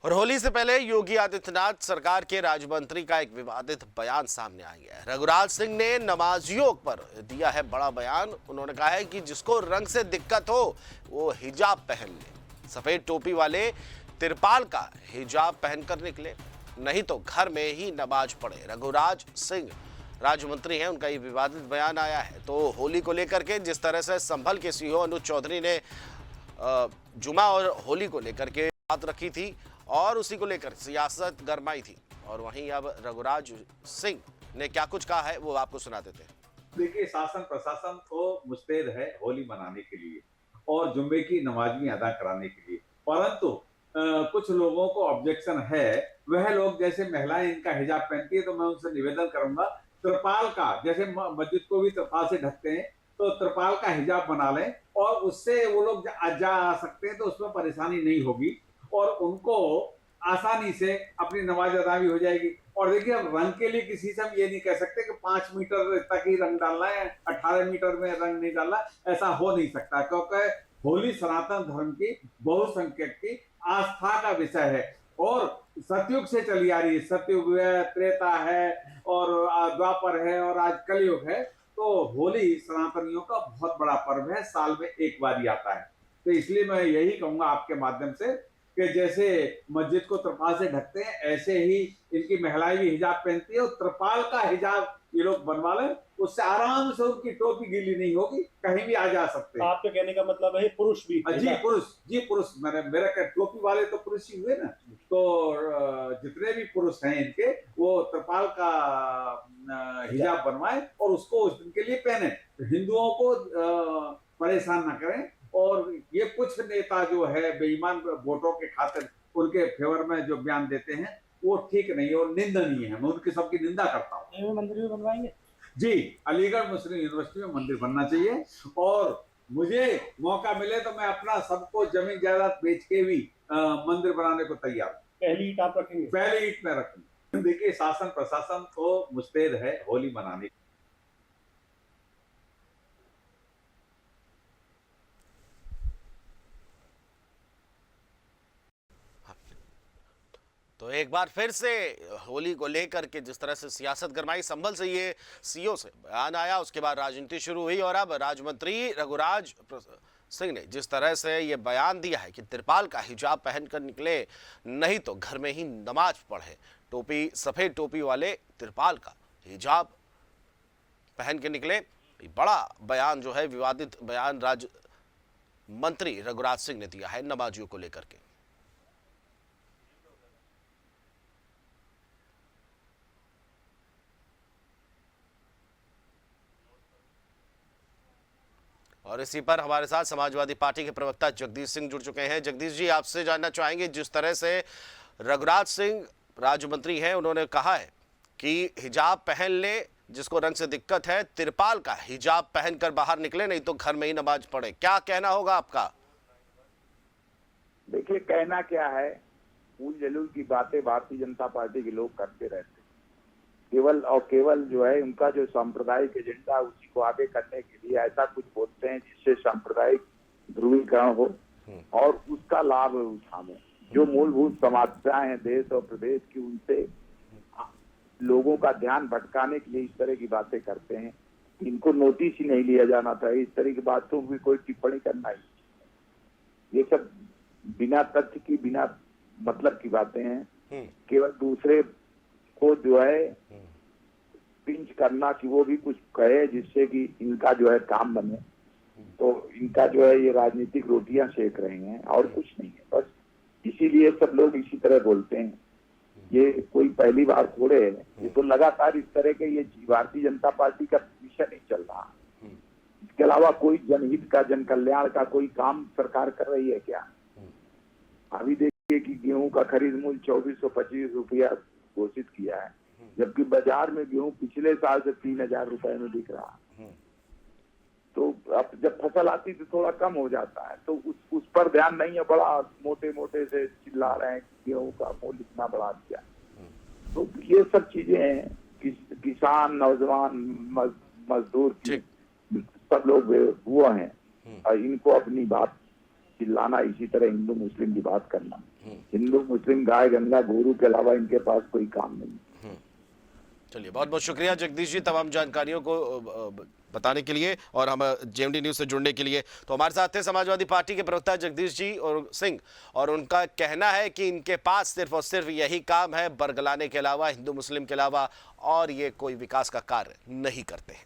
और होली से पहले योगी आदित्यनाथ सरकार के राज्य मंत्री का एक विवादित बयान सामने आ गया है। रघुराज सिंह ने नमाजियों पर दिया है बड़ा बयान। उन्होंने कहा है कि जिसको रंग से दिक्कत हो वो हिजाब पहन ले, सफेद टोपी वाले तिरपाल का हिजाब पहनकर निकले, नहीं तो घर में ही नमाज पढ़े। रघुराज सिंह राज्य मंत्री हैं, उनका ये विवादित बयान आया है। तो होली को लेकर के जिस तरह से संभल के सीईओ अनुज चौधरी ने जुमा और होली को लेकर के बात रखी थी और उसी को लेकर सियासत गरमाई थी, और वहीं अब रघुराज सिंह ने क्या कुछ कहा है वो आपको सुना देते हैं। देखिए, शासन प्रशासन तो मुस्तैद है होली मनाने के लिए और जुम्मे की नमाज भी अदा कराने के लिए, परंतु कुछ लोगों को ऑब्जेक्शन है। वह लोग जैसे महिलाएं इनका हिजाब पहनती है तो मैं उनसे निवेदन करूंगा, त्रिपाल का जैसे मस्जिद को भी त्रिपाल से ढकते हैं तो त्रिपाल का हिजाब बना लें और उससे वो लोग जा आ सकते हैं तो उसमें परेशानी नहीं होगी और उनको आसानी से अपनी नमाज अदा भी हो जाएगी। और देखिए, अब रंग के लिए किसी से हम ये नहीं कह सकते कि 5 मीटर तक ही रंग डालना है, 18 मीटर में रंग नहीं डालना, ऐसा हो नहीं सकता, क्योंकि होली सनातन धर्म की बहुसंख्यक की आस्था का विषय है और सतयुग से चली आ रही है। सतयुग है, त्रेता है और द्वापर है और आज कलयुग है। तो होली सनातनियों का बहुत बड़ा पर्व है, साल में एक बार ही आता है। तो इसलिए मैं यही कहूंगा आपके माध्यम से कि जैसे मस्जिद को त्रिपाल से ढकते हैं ऐसे ही इनकी महिलाएं भी हिजाब पहनती है और त्रिपाल का हिजाब ये लोग बनवा लें, उससे आराम से उनकी टोपी गीली नहीं होगी, कहीं भी आ जा सकते हैं। आपके कहने का मतलब है पुरुष भी? जी पुरुष, मेरा टोपी वाले तो पुरुष ही हुए ना। तो जितने भी पुरुष हैं इनके, वो त्रिपाल का हिजाब बनवाएं और उसको उस दिन के लिए पहने, हिंदुओं को परेशान ना करें। और ये कुछ नेता जो है बेईमान वोटों के खातिर उनके फेवर में जो बयान देते हैं वो ठीक नहीं है और निंदनीय है। मैं उनकी सबकी निंदा करता हूँ। मंदिर भी बनवाएंगे जी, अलीगढ़ मुस्लिम यूनिवर्सिटी में मंदिर बनना चाहिए और मुझे मौका मिले तो मैं अपना सबको जमीन जायदाद बेच के भी मंदिर बनाने को तैयार हूँ। पहली ईंट आप रखेंगे? पहली ईंट में रखूंगा। देखिए, शासन प्रशासन तो मुस्तैद है होली मनाने। तो एक बार फिर से होली को लेकर के जिस तरह से सियासत गरमाई, संभल से ये सीईओ से बयान आया, उसके बाद राजनीति शुरू हुई और अब राज्य मंत्री रघुराज सिंह ने जिस तरह से ये बयान दिया है कि तिरपाल का हिजाब पहनकर निकले, नहीं तो घर में ही नमाज पढ़े, टोपी सफेद टोपी वाले तिरपाल का हिजाब पहन के निकले। बड़ा बयान जो है, विवादित बयान राज्य मंत्री रघुराज सिंह ने दिया है नमाजियों को लेकर के। और इसी पर हमारे साथ समाजवादी पार्टी के प्रवक्ता जगदीश सिंह जुड़ चुके हैं। जगदीश जी, आपसे जानना चाहेंगे, जिस तरह से रघुराज सिंह राज्य मंत्री हैं, उन्होंने कहा है कि हिजाब पहन ले, जिसको रंग से दिक्कत है तिरपाल का हिजाब पहनकर बाहर निकले, नहीं तो घर में ही नमाज पढ़े, क्या कहना होगा आपका? देखिए, कहना क्या है, फूल जलूल की बातें भारतीय जनता पार्टी के लोग करते रहते हैं। केवल और केवल जो है उनका जो सांप्रदायिक एजेंडा उसी को आगे करने के लिए ऐसा कुछ बोलते हैं जिससे सांप्रदायिक ध्रुवीकरण हो और उसका लाभ उठाने। जो मूलभूत समस्याएं हैं देश और प्रदेश की, उनसे लोगों का ध्यान भटकाने के लिए इस तरह की बातें करते हैं। इनको नोटिस ही नहीं लिया जाना था, इस तरह की बातों की कोई टिप्पणी करना ही, ये सब बिना तथ्य की, बिना मतलब की बातें हैं। केवल दूसरे को जो है पिंच करना कि वो भी कुछ कहे जिससे कि इनका जो है काम बने, तो इनका जो है ये राजनीतिक रोटियां सेक रहे हैं और कुछ नहीं है। बस इसीलिए सब लोग इसी तरह बोलते हैं। ये कोई पहली बार थोड़े है, ये तो लगातार इस तरह के ये भारतीय जनता पार्टी का विषय नहीं चल रहा। इसके अलावा कोई जनहित का, जन कल्याण का कोई काम सरकार कर रही है क्या? अभी देखिए कि गेहूं का खरीद मूल्य 2425 रुपया घोषित किया है, जबकि बाजार में गेहूं पिछले साल से 3000 रुपए में बिक रहा है। तो अब जब फसल आती तो थोड़ा कम हो जाता है, तो उस पर ध्यान नहीं है। बड़ा मोटे मोटे से चिल्ला रहे हैं कि गेहूं का मूल्य इतना बढ़ा दिया। तो ये सब चीजें हैं, किसान, नौजवान, मजदूर, सब लोग वो हैं और इनको अपनी बात चिल्लाना, इसी तरह हिंदू मुस्लिम की बात करना हिंदू मुस्लिम गाय गंगा गोरू के अलावा इनके पास कोई काम नहीं। चलिए, बहुत बहुत शुक्रिया जगदीश जी तमाम जानकारियों को बताने के लिए और हम जेएमडी न्यूज से जुड़ने के लिए। तो हमारे साथ थे समाजवादी पार्टी के प्रवक्ता जगदीश जी और सिंह, और उनका कहना है कि इनके पास सिर्फ और सिर्फ यही काम है, बरगलाने के अलावा, हिंदू मुस्लिम के अलावा, और ये कोई विकास का कार्य नहीं करते हैं।